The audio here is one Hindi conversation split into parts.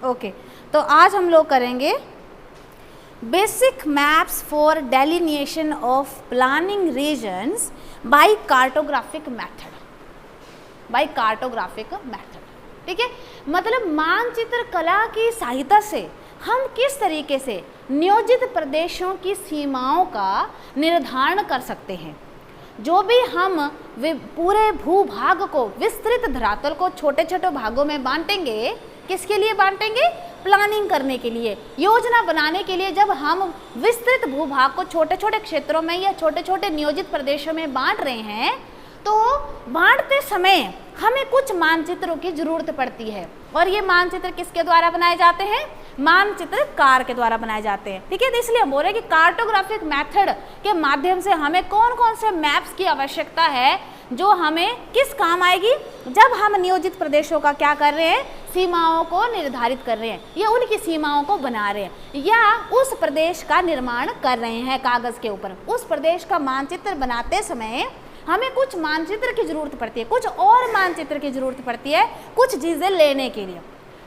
ओके, तो आज हम लोग करेंगे basic maps for delineation of planning regions by cartographic method. By cartographic method, ठीक है। मतलब मानचित्र कला की सहायता से हम किस तरीके से नियोजित प्रदेशों की सीमाओं का निर्धारण कर सकते हैं। जो भी हम पूरे भूभाग को, विस्तृत धरातल को छोटे छोटे भागों में बांटेंगे, किसके लिए बांटेंगे? प्लानिंग करने के लिए, योजना बनाने के लिए। जब हम विस्तृत भूभाग को छोटे छोटे क्षेत्रों में या छोटे छोटे नियोजित प्रदेशों में बांट रहे हैं, तो बांटते समय हमें कुछ मानचित्रों की जरूरत पड़ती है। और ये मानचित्र किसके द्वारा बनाए जाते हैं? मानचित्रकार के द्वारा बनाए जाते हैं, ठीक है। तो इसलिए हम बोल रहे हैं कि कार्टोग्राफिक मेथड के माध्यम से हमें कौन कौन से मैप्स की आवश्यकता है जो हमें किस काम आएगी जब हम नियोजित प्रदेशों का क्या कर रहे हैं? सीमाओं को निर्धारित कर रहे हैं, या उनकी सीमाओं को बना रहे हैं, या उस प्रदेश का निर्माण कर रहे हैं कागज के ऊपर। उस प्रदेश का मानचित्र बनाते समय हमें कुछ मानचित्र की जरूरत पड़ती है, कुछ और मानचित्र की जरूरत पड़ती है कुछ चीजें लेने के लिए।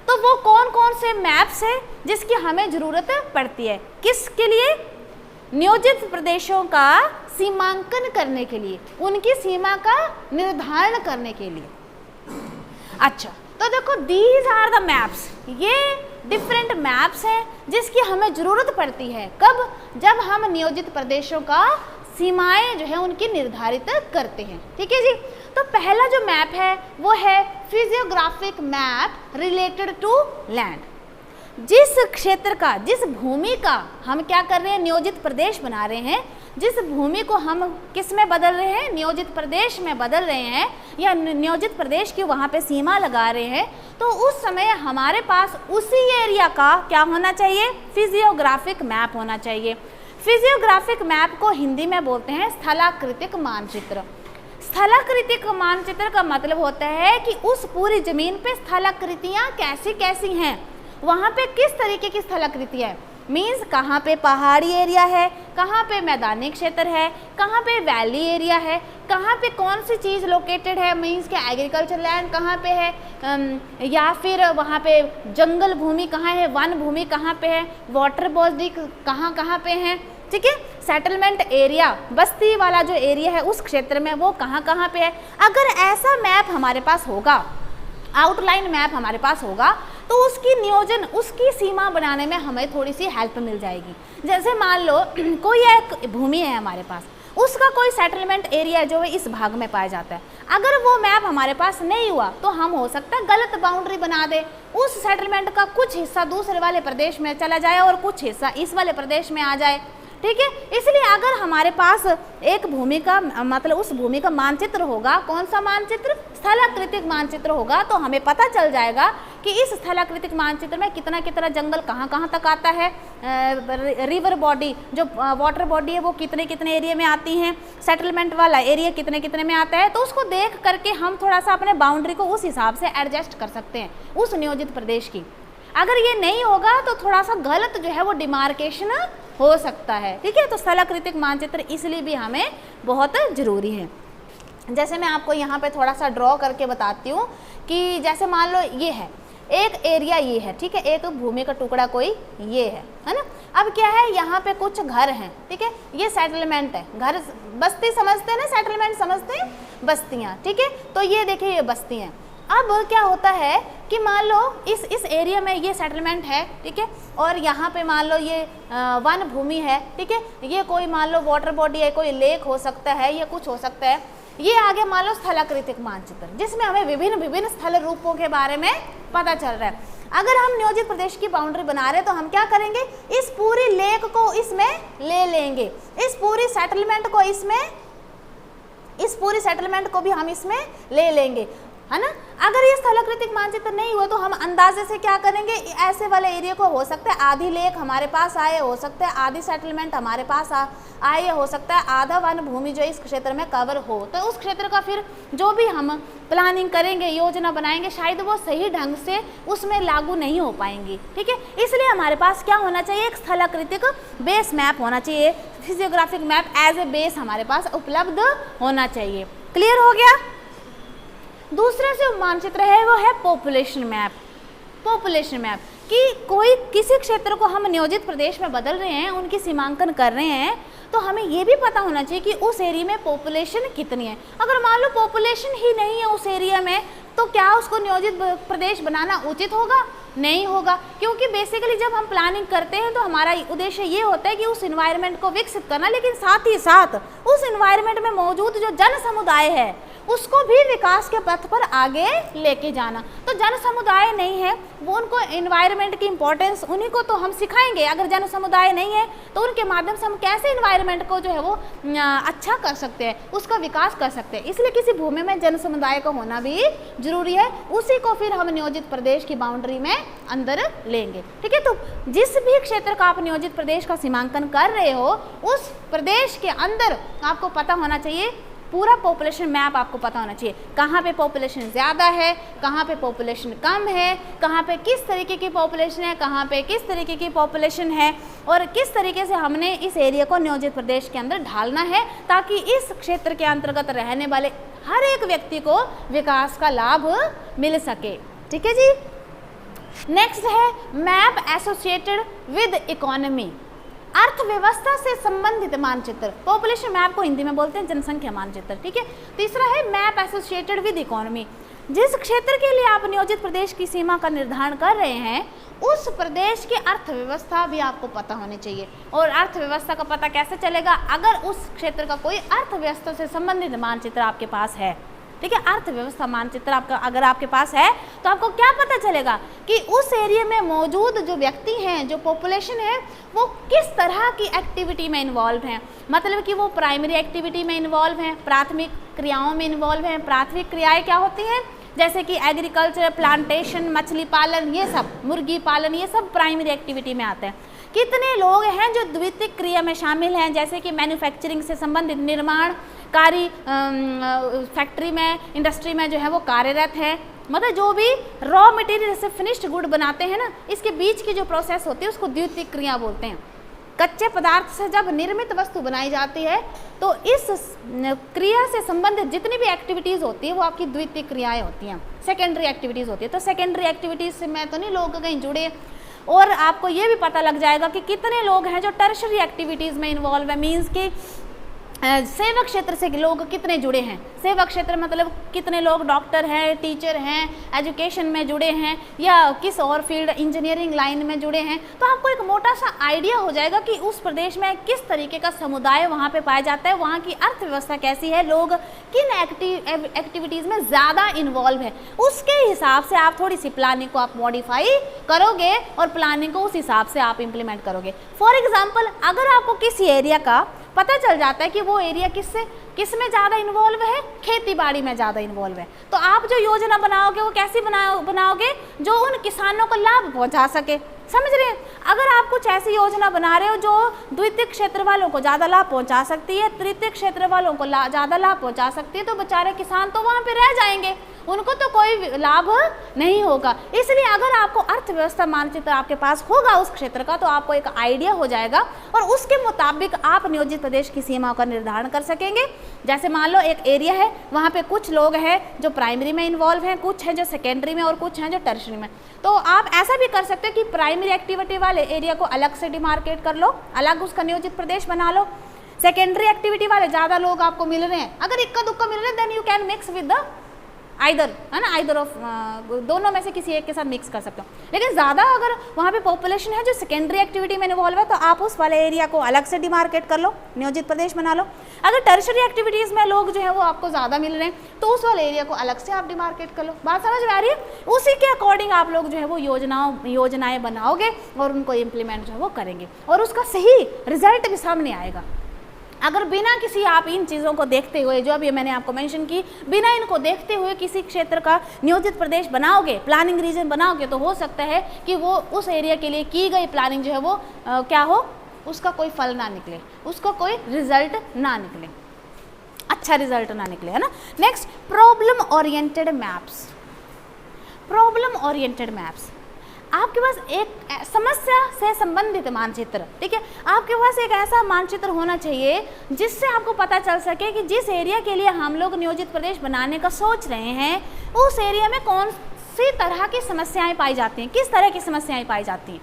तो वो कौन कौन से मैप्स है जिसकी हमें जरूरत पड़ती है? किसके लिए? नियोजित प्रदेशों का सीमांकन करने के लिए, उनकी सीमा का निर्धारण करने के लिए। अच्छा, तो देखो दीज आर द मैप्स, ये डिफरेंट मैप्स हैं जिसकी हमें जरूरत पड़ती है। कब? जब हम नियोजित प्रदेशों का सीमाएं जो है उनकी निर्धारित करते हैं, ठीक है जी। तो पहला जो मैप है वो है physiographic map related to land. जिस क्षेत्र का, जिस भूमि का हम क्या कर रहे हैं? नियोजित प्रदेश बना रहे हैं। जिस भूमि को हम किस में बदल रहे हैं? नियोजित प्रदेश में बदल रहे हैं, या नियोजित प्रदेश की वहाँ पे सीमा लगा रहे हैं। तो उस समय हमारे पास उसी एरिया का क्या होना चाहिए? फिजियोग्राफिक मैप होना चाहिए। फिजियोग्राफिक मैप को हिंदी में बोलते हैं स्थलाकृतिक मानचित्र। स्थलाकृतिक मानचित्र का मतलब होता है कि उस पूरी जमीन पे स्थलाकृतियाँ कैसी कैसी हैं, वहाँ पे किस तरीके की स्थलाकृतियाँ है। मीन्स कहाँ पे पहाड़ी एरिया है, कहाँ पे मैदानी क्षेत्र है, कहाँ पे वैली एरिया है, कहाँ पे कौन सी चीज़ लोकेटेड है, मीन्स के एग्रीकल्चर लैंड कहाँ पे है, या फिर वहाँ पे जंगल भूमि कहाँ है, वन भूमि कहाँ पे है, वाटर बॉडी कहाँ कहाँ पे है, ठीक है। सेटलमेंट एरिया, बस्ती वाला जो एरिया है उस क्षेत्र में वो कहाँ कहाँ पे है। अगर ऐसा मैप हमारे पास होगा, आउटलाइन मैप हमारे पास होगा, तो उसकी नियोजन, उसकी सीमा बनाने में हमें थोड़ी सी हेल्प मिल जाएगी। जैसे मान लो कोई एक भूमि है हमारे पास, उसका कोई सेटलमेंट एरिया जो है इस भाग में पाया जाता है। अगर वो मैप हमारे पास नहीं हुआ तो हम हो सकता है गलत बाउंड्री बना दे, उस सेटलमेंट का कुछ हिस्सा दूसरे वाले प्रदेश में चला जाए और कुछ हिस्सा इस वाले प्रदेश में आ जाए, ठीक है। इसलिए अगर हमारे पास एक भूमि का मतलब उस भूमि का मानचित्र होगा, कौन सा मानचित्र? स्थलाकृतिक मानचित्र होगा, तो हमें पता चल जाएगा कि इस स्थलाकृतिक मानचित्र में कितना कितना जंगल कहाँ कहाँ तक आता है, रिवर बॉडी जो वाटर बॉडी है वो कितने कितने एरिया में आती हैं, सेटलमेंट वाला एरिया कितने कितने में आता है। तो उसको देख करके हम थोड़ा सा अपने बाउंड्री को उस हिसाब से एडजस्ट कर सकते हैं उस नियोजित प्रदेश की। अगर ये नहीं होगा तो थोड़ा सा गलत जो है वो डिमार्केशन हो सकता है, ठीक है। तो स्थलाकृतिक मानचित्र इसलिए भी हमें बहुत ज़रूरी है। जैसे मैं आपको यहाँ पे थोड़ा सा ड्रॉ करके बताती हूँ कि जैसे मान लो ये है एक एरिया, ये है, ठीक है, एक भूमि का टुकड़ा कोई ये है ना। अब क्या है, यहाँ पे कुछ घर हैं, ठीक है, ये सेटलमेंट है। घर बस्ती समझते हैं ना, सेटलमेंट समझते हैं, बस्तियाँ, ठीक है। तो ये देखिए ये बस्ती हैं। अब क्या होता है कि मान लो इस एरिया में ये सेटलमेंट है, ठीक है, और यहाँ पे मान लो ये वन भूमि है, ठीक है, ये कोई मान लो वाटर बॉडी है, कोई लेक हो सकता है या कुछ हो सकता है। ये आगे मान लो स्थलाकृतिक मानचित्र, जिसमें हमें विभिन्न विभिन्न स्थल रूपों के बारे में पता चल रहा है। अगर हम नियोजित प्रदेश की बाउंड्री बना रहे हैं तो हम क्या करेंगे? इस पूरी लेक को इसमें ले लेंगे, इस पूरी सेटलमेंट को इसमें, इस पूरी सेटलमेंट को भी हम इसमें ले लेंगे, है ना। अगर ये स्थलाकृतिक मानचित्र नहीं हुआ तो हम अंदाजे से क्या करेंगे? ऐसे वाले एरिया को हो सकता है आधी लेक हमारे पास आए, हो सकता है आधी सेटलमेंट हमारे पास आए, हो सकता है आधा वन भूमि जो इस क्षेत्र में कवर हो। तो उस क्षेत्र का फिर जो भी हम प्लानिंग करेंगे, योजना बनाएंगे, शायद वो सही ढंग से उसमें लागू नहीं हो पाएंगी, ठीक है। इसलिए हमारे पास क्या होना चाहिए? एक स्थलाकृतिक बेस मैप होना चाहिए, physiographic map as a base हमारे पास उपलब्ध होना चाहिए। क्लियर हो गया? दूसरा जो मानचित्र है वो है पॉपुलेशन मैप। पॉपुलेशन मैप, कि कोई किसी क्षेत्र को हम नियोजित प्रदेश में बदल रहे हैं, उनकी सीमांकन कर रहे हैं, तो हमें ये भी पता होना चाहिए कि उस एरिया में पॉपुलेशन कितनी है। अगर मान लो पॉपुलेशन ही नहीं है उस एरिया में, तो क्या उसको नियोजित प्रदेश बनाना उचित होगा? नहीं होगा, क्योंकि बेसिकली जब हम प्लानिंग करते हैं तो हमारा उद्देश्य ये होता है कि उस इन्वायरमेंट को विकसित करना, लेकिन साथ ही साथ उस इन्वायरमेंट में मौजूद जो जन समुदाय है उसको भी विकास के पथ पर आगे लेके जाना। तो जन समुदाय नहीं है, वो उनको इन्वायरमेंट की इंपॉर्टेंस उन्हीं को तो हम सिखाएंगे। अगर जन समुदाय नहीं है तो उनके माध्यम से हम कैसे इन्वायरमेंट को जो है वो अच्छा कर सकते हैं, उसका विकास कर सकते हैं। इसलिए किसी भूमि में जन समुदाय का होना भी जरूरी है, उसी को फिर हम नियोजित प्रदेश की बाउंड्री में अंदर लेंगे। ठीक है, तो जिस भी क्षेत्र का आप नियोजित प्रदेश का सीमांकन कर रहे हो, उस प्रदेश के अंदर आपको पता होना चाहिए, पूरा पॉपुलेशन मैप आपको पता होना चाहिए, कहाँ पे पॉपुलेशन ज़्यादा है, कहाँ पे पॉपुलेशन कम है, कहाँ पे किस तरीके की पॉपुलेशन है, कहाँ पे किस तरीके की पॉपुलेशन है, और किस तरीके से हमने इस एरिया को नियोजित प्रदेश के अंदर ढालना है, ताकि इस क्षेत्र के अंतर्गत रहने वाले हर एक व्यक्ति को विकास का लाभ मिल सके। ठीक है जी। नेक्स्ट है मैप एसोसिएटेड विद इकोनॉमी, अर्थव्यवस्था से संबंधित मानचित्र। पॉपुलेशन मैप को हिंदी में बोलते हैं जनसंख्या मानचित्र। ठीक है। तीसरा है मैप एसोसिएटेड विद इकोनॉमी, जिस क्षेत्र के लिए आप नियोजित प्रदेश की सीमा का निर्धारण कर रहे हैं उस प्रदेश की अर्थव्यवस्था भी आपको पता होनी चाहिए। और अर्थव्यवस्था का पता कैसे चलेगा? अगर उस क्षेत्र का कोई अर्थव्यवस्था से संबंधित मानचित्र आपके पास है। ठीक है, अर्थव्यवस्था मानचित्र आपका अगर आपके पास है तो आपको क्या पता चलेगा कि उस एरिया में मौजूद जो व्यक्ति हैं, जो पॉपुलेशन है, वो किस तरह की एक्टिविटी में इन्वॉल्व हैं। मतलब कि वो प्राइमरी एक्टिविटी में इन्वॉल्व हैं, प्राथमिक क्रियाओं में इन्वॉल्व हैं। प्राथमिक क्रियाएं क्या होती हैं? जैसे कि एग्रीकल्चर, प्लांटेशन, मछली पालन, ये सब, मुर्गी पालन, ये सब प्राइमरी एक्टिविटी में आते हैं। कितने लोग हैं जो द्वितीयक क्रिया में शामिल हैं, जैसे कि मैन्युफैक्चरिंग से संबंधित, निर्माण कार्य, फैक्ट्री में, इंडस्ट्री में जो है वो कार्यरत है। मतलब जो भी रॉ मटेरियल से फिनिश्ड गुड बनाते हैं ना, इसके बीच की जो प्रोसेस होती है उसको द्वितीयक क्रिया बोलते हैं। कच्चे पदार्थ से जब निर्मित वस्तु बनाई जाती है तो इस क्रिया से संबंधित जितनी भी एक्टिविटीज़ होती है वो आपकी द्वितीयक क्रियाएं होती हैं, सेकेंडरी एक्टिविटीज़ होती है। तो सेकेंडरी एक्टिविटीज़ से मैं तो नहीं लोग कहीं जुड़े। और आपको ये भी पता लग जाएगा कि कितने लोग हैं जो टर्शरी एक्टिविटीज़ में इन्वॉल्व है, मीन्स कि सेवक क्षेत्र से लोग कितने जुड़े हैं। सेवक क्षेत्र मतलब कितने लोग डॉक्टर हैं, टीचर हैं, एजुकेशन में जुड़े हैं, या किस और फील्ड, इंजीनियरिंग लाइन में जुड़े हैं। तो आपको एक मोटा सा आइडिया हो जाएगा कि उस प्रदेश में किस तरीके का समुदाय वहाँ पे पाया जाता है, वहाँ की अर्थव्यवस्था कैसी है, लोग किन एक्टिविटीज़ में ज़्यादा इन्वॉल्व है। उसके हिसाब से आप थोड़ी सी प्लानिंग को आप मॉडिफाई करोगे और प्लानिंग को उस हिसाब से आप इम्प्लीमेंट करोगे। फॉर एग्जाम्पल, अगर आपको किसी एरिया का पता चल जाता है कि वो एरिया किस में ज़्यादा इन्वॉल्व है, खेती बाड़ी में ज़्यादा इन्वॉल्व है, तो आप जो योजना बनाओगे वो कैसी बनाओगे जो उन किसानों को लाभ पहुंचा सके। समझ रहे हैं? अगर आप कुछ ऐसी योजना बना रहे हो जो द्वितीय क्षेत्र वालों को ज़्यादा लाभ पहुंचा सकती है, तृतीय क्षेत्र वालों को ज़्यादा लाभ पहुंचा सकती है, तो बेचारे किसान तो वहाँ पे रह जाएंगे, उनको तो कोई लाभ नहीं होगा। इसलिए अगर आपको अर्थव्यवस्था मानचित्र आपके पास होगा उस क्षेत्र का, तो आपको एक आइडिया हो जाएगा और उसके मुताबिक आप नियोजित प्रदेश की सीमाओं का निर्धारण कर सकेंगे। जैसे मान लो एक एरिया है, वहाँ पे कुछ लोग हैं जो प्राइमरी में इन्वॉल्व हैं, कुछ हैं जो सेकेंडरी में और कुछ हैं जो टर्शरी में। तो आप ऐसा भी कर सकते हो कि प्राइमरी एक्टिविटी वाले एरिया को अलग से डिमार्केट कर लो, अलग उसका नियोजित प्रदेश बना लो। सेकेंडरी एक्टिविटी वाले ज़्यादा लोग आपको मिल रहे हैं, अगर इक्का दुक्का मिल रहे हैं, then you can mix with the either, है ना, आइदर ऑफ, दोनों में से किसी एक के साथ मिक्स कर सकते हो। लेकिन ज़्यादा अगर वहाँ पे पॉपुलेशन है जो सेकेंडरी एक्टिविटी में इन्वॉल्व है, तो आप उस वाले एरिया को अलग से डिमार्केट कर लो, नियोजित प्रदेश बना लो। अगर टर्शरी एक्टिविटीज़ में लोग जो है वो आपको ज़्यादा मिल रहे हैं, तो उस वाले एरिया को अलग से आप डिमार्केट कर लो। बात समझ में आ रही है? उसी के अकॉर्डिंग आप लोग जो है वो योजनाएँ बनाओगे और उनको इम्प्लीमेंट जो है वो करेंगे और उसका सही रिजल्ट भी सामने आएगा। अगर बिना किसी आप इन चीज़ों को देखते हुए, जो अभी मैंने आपको मेंशन की, बिना इनको देखते हुए किसी क्षेत्र का नियोजित प्रदेश बनाओगे, प्लानिंग रीजन बनाओगे, तो हो सकता है कि वो उस एरिया के लिए की गई प्लानिंग जो है वो क्या हो, उसका कोई फल ना निकले, उसका कोई रिजल्ट ना निकले, अच्छा रिजल्ट ना निकले, है ना। Next, problem oriented maps. Problem oriented maps, आपके पास एक समस्या से संबंधित मानचित्र, ठीक है, आपके पास एक ऐसा मानचित्र होना चाहिए जिससे आपको पता चल सके कि जिस एरिया के लिए हम लोग नियोजित प्रदेश बनाने का सोच रहे हैं, उस एरिया में कौन सी तरह की समस्याएं पाई जाती हैं। किस तरह की समस्याएं पाई जाती हैं?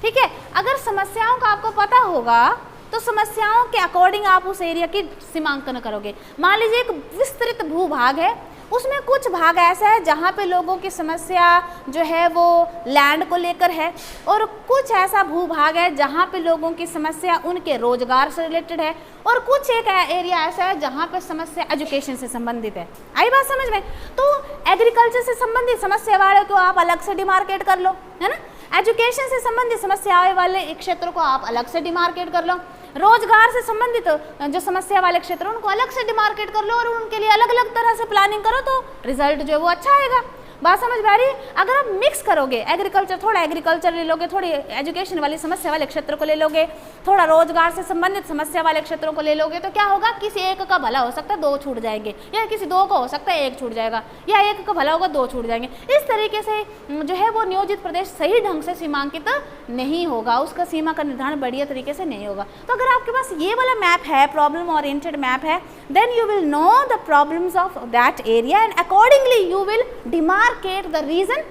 ठीक है, अगर समस्याओं का आपको पता होगा तो समस्याओं के अकॉर्डिंग आप उस एरिया की सीमांकन करोगे। मान लीजिए एक विस्तृत भूभाग है, उसमें कुछ भाग ऐसा है जहाँ पे लोगों की समस्या जो है वो लैंड को लेकर है, और कुछ ऐसा भूभाग है जहाँ पे लोगों की समस्या उनके रोजगार से रिलेटेड है, और कुछ एक एरिया ऐसा है जहाँ पे समस्या एजुकेशन से संबंधित है। आई बात समझ में? तो एग्रीकल्चर से संबंधित समस्या वाले को आप अलग से डिमार्केट कर लो, है ना। एजुकेशन से संबंधित समस्या वाले एक क्षेत्र को आप अलग से डिमार्केट कर लो, रोजगार से संबंधित जो समस्या वाले क्षेत्र उनको अलग से डिमार्केट कर लो, और उनके लिए अलग अलग तरह से प्लानिंग करो तो रिजल्ट जो है वो अच्छा आएगा। बात समझ में आ रही है? अगर आप मिक्स करोगे, एग्रीकल्चर थोड़ा एग्रीकल्चर ले लोगे, थोड़ी एजुकेशन वाली समस्या वाले क्षेत्र को ले लोगे, थोड़ा रोजगार से संबंधित समस्या वाले क्षेत्रों को ले लोगे, तो क्या होगा, किसी एक का भला हो सकता है 2 छूट जाएंगे, या किसी 2 का हो सकता है 1 छूट जाएगा, या एक का भला होगा 2 छूट जाएंगे। इस तरीके से जो है वो नियोजित प्रदेश सही ढंग से सीमांकित नहीं होगा, उसका सीमा का निर्धारण बढ़िया तरीके से नहीं होगा। तो अगर आपके पास ये वाला मैप है, प्रॉब्लम ओरिएंटेड मैप है, then you will know the problems of that area and accordingly you will demarcate the region.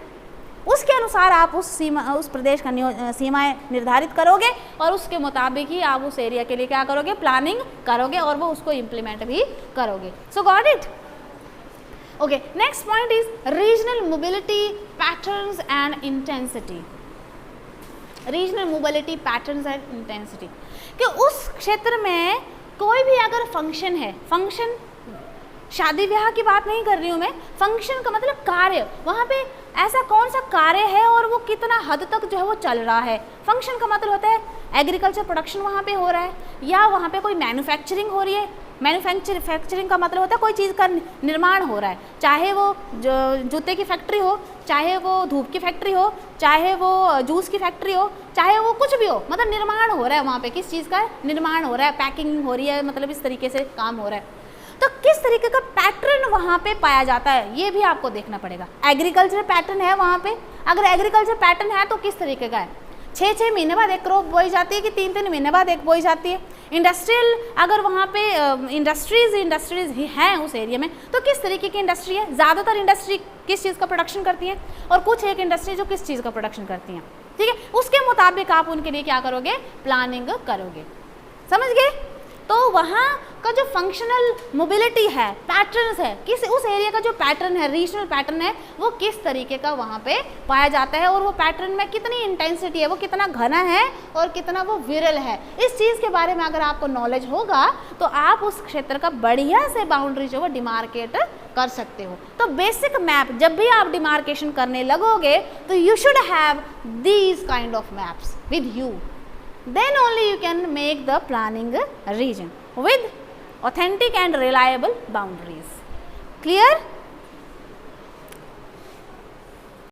उसके अनुसार आप उस प्रदेश का सीमाएं निर्धारित करोगे, और उसके मुताबिक ही आप उस एरिया के लिए क्या करोगे, प्लानिंग करोगे, और वो उसको इम्प्लीमेंट भी करोगे। सो got it? Okay, next point is regional mobility patterns and intensity. Regional mobility patterns and intensity कि उस क्षेत्र में कोई भी अगर फंक्शन है, फंक्शन शादी ब्याह की बात नहीं कर रही हूँ मैं, फंक्शन का मतलब कार्य, वहाँ पे ऐसा कौन सा कार्य है और वो कितना हद तक जो है वो चल रहा है। फंक्शन का मतलब होता है एग्रीकल्चर प्रोडक्शन वहाँ पे हो रहा है, या वहाँ पे कोई मैन्युफैक्चरिंग हो रही है। मैन्युफैक्चरिंग का मतलब होता है कोई चीज़ का निर्माण हो रहा है, चाहे वो जूते की फैक्ट्री हो, चाहे वो धूप की फैक्ट्री हो, चाहे वो जूस की फैक्ट्री हो, चाहे वो कुछ भी हो, मतलब निर्माण हो रहा है वहाँ पे, किस चीज़ का निर्माण हो रहा है, पैकिंग हो रही है, मतलब इस तरीके से काम हो रहा है। तो किस तरीके का पैटर्न वहाँ पे पाया जाता है ये भी आपको देखना पड़ेगा। एग्रीकल्चर पैटर्न है वहाँ पे, अगर एग्रीकल्चर पैटर्न है तो किस तरीके का है, 6-6 महीने बाद एक क्रॉप बोई जाती है कि 3-3 महीने बाद एक बोई जाती है। इंडस्ट्रियल अगर वहाँ पे इंडस्ट्रीज ही हैं उस एरिया में, तो किस तरीके की इंडस्ट्री है, ज़्यादातर इंडस्ट्री किस चीज़ का प्रोडक्शन करती है, और कुछ एक इंडस्ट्री जो किस चीज़ का प्रोडक्शन करती हैं। ठीक है, उसके मुताबिक आप उनके लिए क्या करोगे, प्लानिंग करोगे। समझ गए? तो वहाँ का जो फंक्शनल मोबिलिटी है, पैटर्न्स है, किस उस एरिया का जो पैटर्न है, रीजनल पैटर्न है, वो किस तरीके का वहाँ पे पाया जाता है, और वो पैटर्न में कितनी इंटेंसिटी है, वो कितना घना है और कितना वो विरल है, इस चीज़ के बारे में अगर आपको नॉलेज होगा तो आप उस क्षेत्र का बढ़िया से बाउंड्री जो है डिमार्केट कर सकते हो। तो बेसिक मैप जब भी आप डिमार्केशन करने लगोगे तो you should have these kind of maps with you, then only you can make the planning region with authentic and reliable boundaries. Clear?